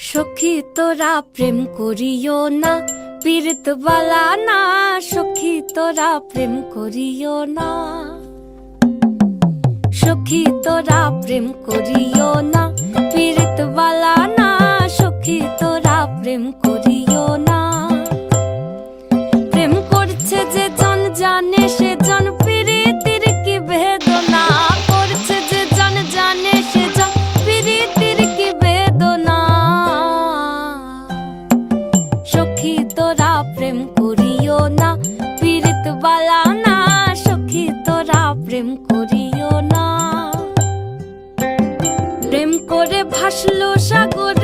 সখী তোরা প্রেম করিও না, পীড়িত বালা না। সখী তোরা প্রেম করিও না, সখী তোরা প্রেম করিও না, পীড়িত বালা না। সখী তোরা প্রেম করিও না। প্রেম করছে যে জন জানে সে জন পীড়িতির কি বেদনা করছে, যে জন জানে সে জন পীড়িতির কি বেদনা। সখী তোরা প্রেম করিও না, পীড়িত বালা না। সখী তোরা প্রেম করিও না। প্রেম করে ভাসলো সাগর